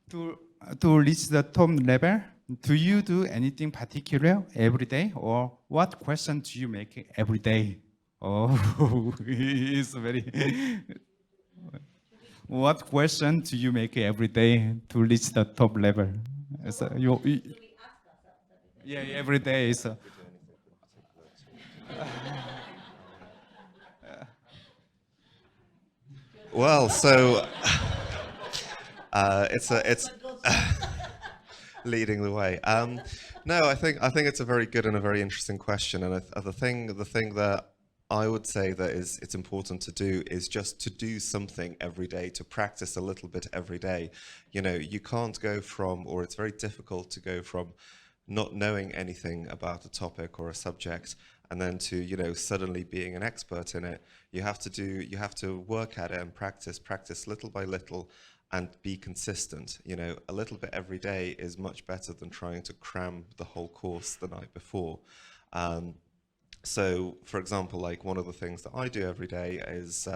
to reach the top level, do you do anything particular every day, or what question do you make every day? Oh, it's very. What question do you make every day to reach the top level? So yeah, every day. So. Well, so it's leading the way. No, I think it's a very good and a very interesting question, and the thing that I would say that it's important to do is just to do something every day, to practice a little bit every day. You know, you can't go from, or it's very difficult to go from not knowing anything about a topic or a subject and then to, you know, suddenly being an expert in it. You have to work at it and practice little by little and be consistent. You know, a little bit every day is much better than trying to cram the whole course the night before. So, for example, like one of the things that I do every day is,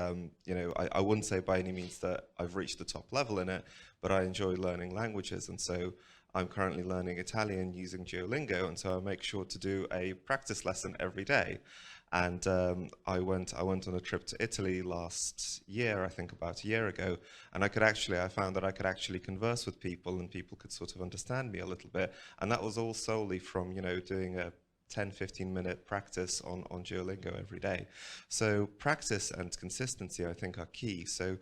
you know, I wouldn't say by any means that I've reached the top level in it, but I enjoy learning languages, and so I'm currently learning Italian using Duolingo, and so I make sure to do a practice lesson every day. And I went on a trip to Italy last year, I think about a year ago, and I found that I could actually converse with people, and people could sort of understand me a little bit, and that was all solely from, you know, doing a 10-15 minute practice on Duolingo every day. So practice and consistency, I think, are key. So,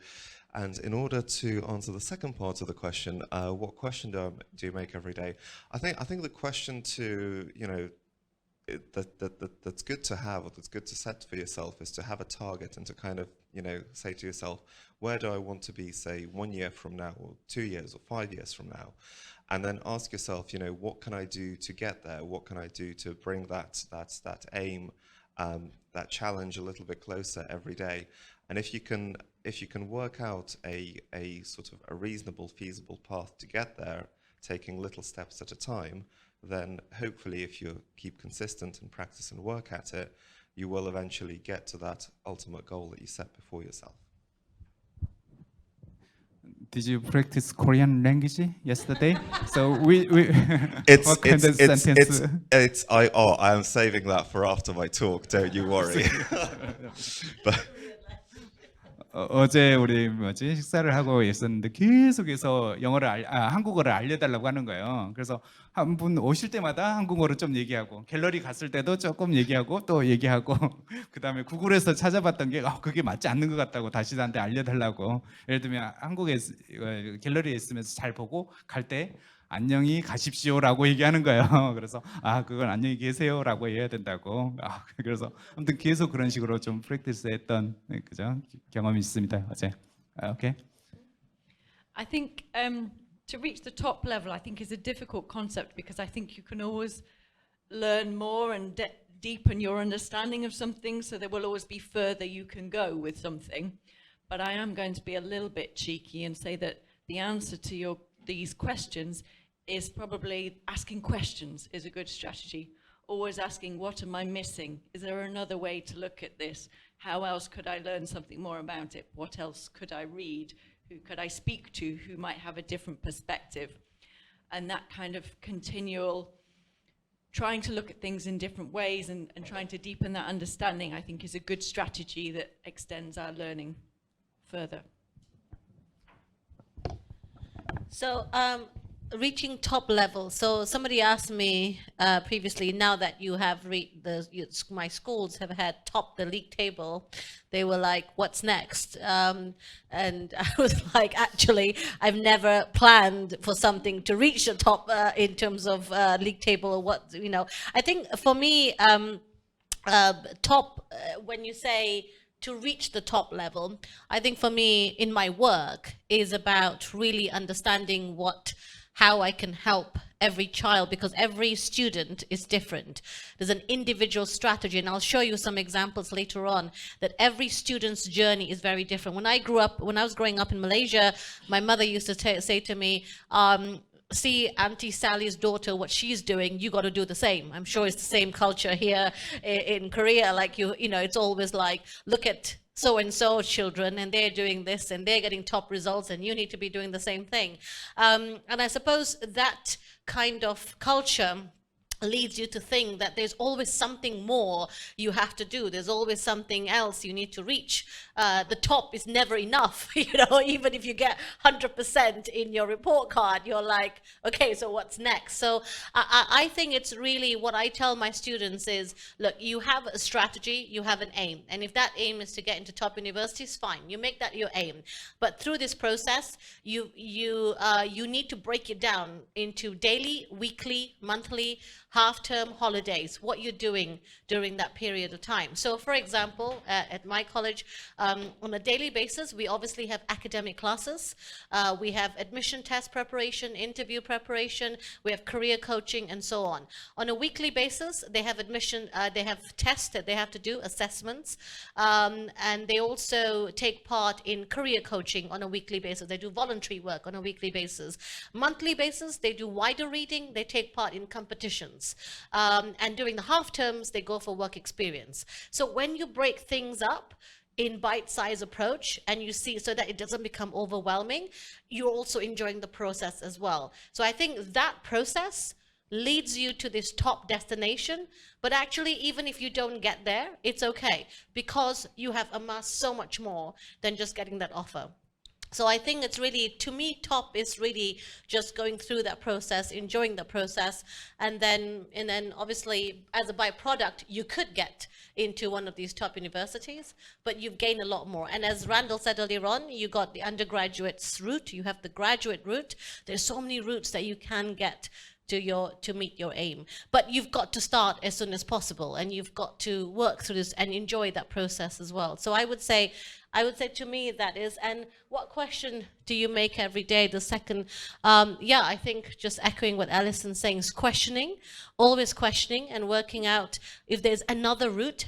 and in order to answer the second part of the question, what question do you make every day? I think the question to, you know, that's good to have, or that's good to set for yourself, is to have a target and to kind of, you know, say to yourself, where do I want to be, say, 1 year from now, or 2 years, or 5 years from now? And then ask yourself, you know, what can I do to get there? What can I do to bring that aim, that challenge a little bit closer every day? And if you can work out a sort of a reasonable, feasible path to get there, taking little steps at a time, then hopefully if you keep consistent and practice and work at it, you will eventually get to that ultimate goal that you set before yourself. Did you practice Korean language yesterday? So we I am saving that for after my talk. Don't you worry. But 어제 우리 식사를 하고 있었는데 계속해서 한국어를 알려달라고 하는 거예요. 그래서 한 분 오실 때마다 한국어로 좀 얘기하고, 갤러리 갔을 때도 조금 얘기하고 또 얘기하고, 그다음에 구글에서 찾아봤던 게 그게 맞지 않는 것 같다고 다시 나한테 알려달라고. 예를 들면 한국에 갤러리에 있으면서 잘 보고 갈 때 안녕히 가십시오라고 얘기하는 거예요. 그래서 그건 안녕히 계세요라고 해야 된다고. 그래서 아무튼 계속 그런 식으로 좀 프랙티스했던 그죠 경험이 있습니다. 어제. Okay. I think to reach the top level, I think, is a difficult concept, because I think you can always learn more and deepen your understanding of something, so there will always be further you can go with something. But I am going to be a little bit cheeky and say that the answer to these questions is probably asking questions is a good strategy. Always asking, what am I missing? Is there another way to look at this? How else could I learn something more about it? What else could I read? Who could I speak to who might have a different perspective? And that kind of continual trying to look at things in different ways and trying to deepen that understanding, I think, is a good strategy that extends our learning further. So reaching top level. So somebody asked me previously, now that you have my schools have had top the league table, they were like, what's next? And I was like, actually, I've never planned for something to reach the top in terms of league table or what, you know. I think for me, top, when you say to reach the top level, I think for me in my work is about really understanding how I can help every child, because every student is different. There's an individual strategy, and I'll show you some examples later on, that every student's journey is very different. When I was growing up in Malaysia, my mother used to say to me, see Auntie Sally's daughter, what she's doing, you got to do the same. I'm sure it's the same culture here in Korea. Like you know, it's always like, look at so-and-so children and they're doing this and they're getting top results and you need to be doing the same thing. And I suppose that kind of culture leads you to think that there's always something more you have to do. There's always something else you need to reach. The top is never enough, you know, even if you get 100% in your report card, you're like, okay, so what's next? So I think it's really what I tell my students is, look, you have a strategy, you have an aim. And if that aim is to get into top universities, fine, you make that your aim. But through this process, you need to break it down into daily, weekly, monthly, half-term holidays, what you're doing during that period of time. So for example, at my college, on a daily basis, we obviously have academic classes. We have admission test preparation, interview preparation, we have career coaching, and so on. On a weekly basis, they have admission, they have tests that they have to do, assessments, and they also take part in career coaching on a weekly basis. They do voluntary work on a weekly basis. Monthly basis, they do wider reading, they take part in competitions. And during the half terms, they go for work experience. So when you break things up in bite-sized approach and you see so that it doesn't become overwhelming, you're also enjoying the process as well. So I think that process leads you to this top destination, but actually even if you don't get there, it's okay because you have amassed so much more than just getting that offer. So I think it's really, to me, top is really just going through that process, enjoying the process, and then obviously as a byproduct, you could get into one of these top universities, but you've gained a lot more. And as Randall said earlier on, you got the undergraduate's route, you have the graduate route. There's so many routes that you can get to meet your aim, but you've got to start as soon as possible, and you've got to work through this and enjoy that process as well. So I would say to me that is. And what question do you make every day? The second, yeah, I think just echoing what Alison's saying is questioning, always questioning and working out if there's another route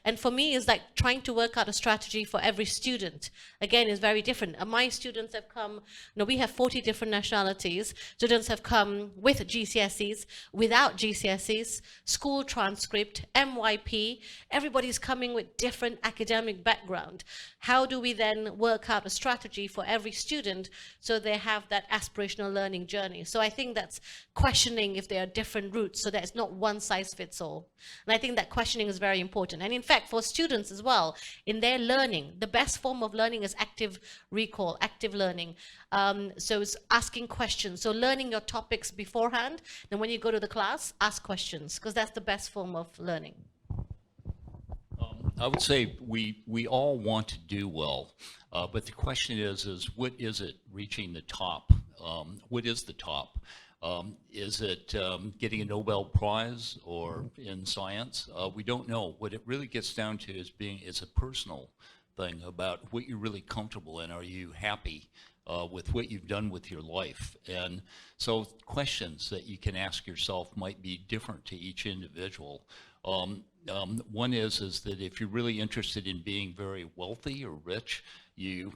and for me is like trying to work out a strategy for every student. Again, is very different. My students have come, we have 40 different nationalities. Students have come with GCSEs, without GCSEs, school transcript, MYP. Everybody's coming with different academic background. How do we then work out a strategy for every student so they have that aspirational learning journey? So I think that's questioning if there are different routes so that it's not one size fits all. And I think that questioning is very important. And in fact, for students as well, in their learning, the best form of learning is active recall, active learning. So it's asking questions. So learning your topics beforehand, and when you go to the class, ask questions, because that's the best form of learning. I would say we all want to do well, but the question is what is it reaching the top? What is the top? Is it getting a Nobel Prize or in science? We don't know. What it really gets down to is a personal thing about what you're really comfortable in. Are you happy with what you've done with your life? And so questions that you can ask yourself might be different to each individual. One is that if you're really interested in being very wealthy or rich, you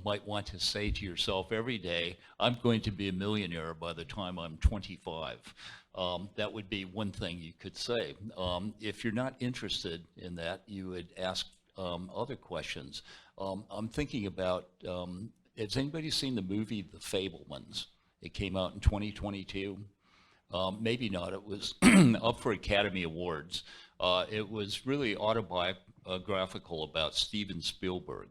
might want to say to yourself every day, I'm going to be a millionaire by the time I'm 25. That would be one thing you could say. If you're not interested in that, you would ask other questions. I'm thinking about, has anybody seen the movie The Fabelmans? It came out in 2022. Maybe not. It was up for Academy Awards. It was really autobiographical about Steven Spielberg.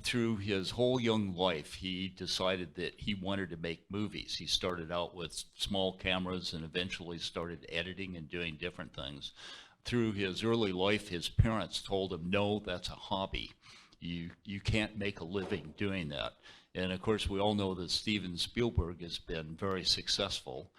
Through his whole young life, he decided that he wanted to make movies. He started out with small cameras and eventually started editing and doing different things. Through his early life, his parents told him, no, that's a hobby. You can't make a living doing that. And of course, we all know that Steven Spielberg has been very successful.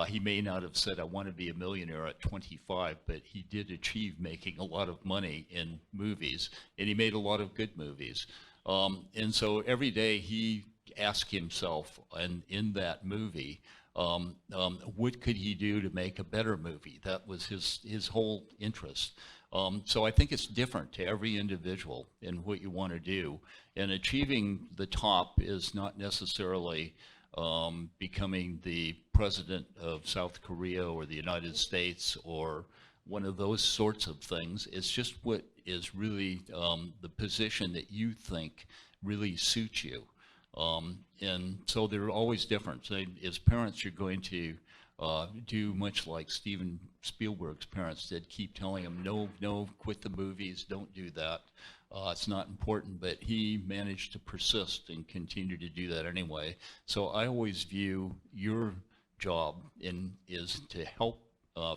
He may not have said, I want to be a millionaire at 25, but he did achieve making a lot of money in movies, and he made a lot of good movies. And so every day he asked himself, and in that movie, what could he do to make a better movie? That was his whole interest. So I think it's different to every individual in what you want to do. And achieving the top is not necessarily becoming the president of South Korea or the United States or one of those sorts of things. It's just what is really the position that you think really suits you. And so they're always different. So as parents, you're going to do much like Steven Spielberg's parents did, keep telling him, no, quit the movies, don't do that. It's not important, but he managed to persist and continue to do that anyway. So I always view your job is to help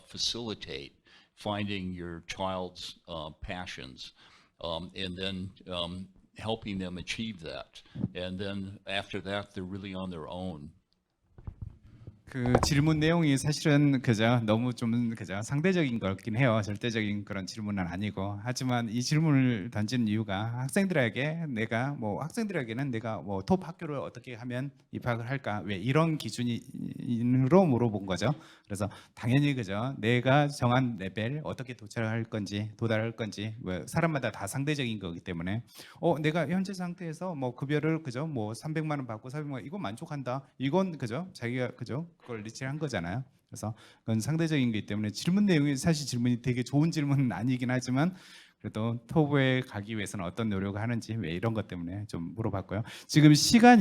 facilitate finding your child's passions, and then helping them achieve that. And then after that, they're really on their own. 그 질문 내용이 사실은 그저 너무 좀 그저 상대적인 거긴 해요. 절대적인 그런 질문은 아니고. 하지만 이 질문을 던진 이유가 학생들에게는 내가 뭐 톱 학교를 어떻게 하면 입학을 할까? 왜 이런 기준으로 물어본 거죠. 그래서 당연히 그저 내가 정한 레벨 어떻게 도달할 건지 뭐 사람마다 다 상대적인 거기 때문에 내가 현재 상태에서 뭐 급여를 그저 뭐 300만 원 받고 400만 원 이거 만족한다. 이건 그저 자기가 그저 그걸 리치한 거잖아요. 그래서 그건 상대적인 거기 때문에 질문 내용이 사실 질문이 되게 좋은 질문은 아니긴 하지만 그래도 톱에 가기 위해서는 어떤 노력을 하는지 왜 이런 것 때문에 좀 물어봤고요. 지금 시간이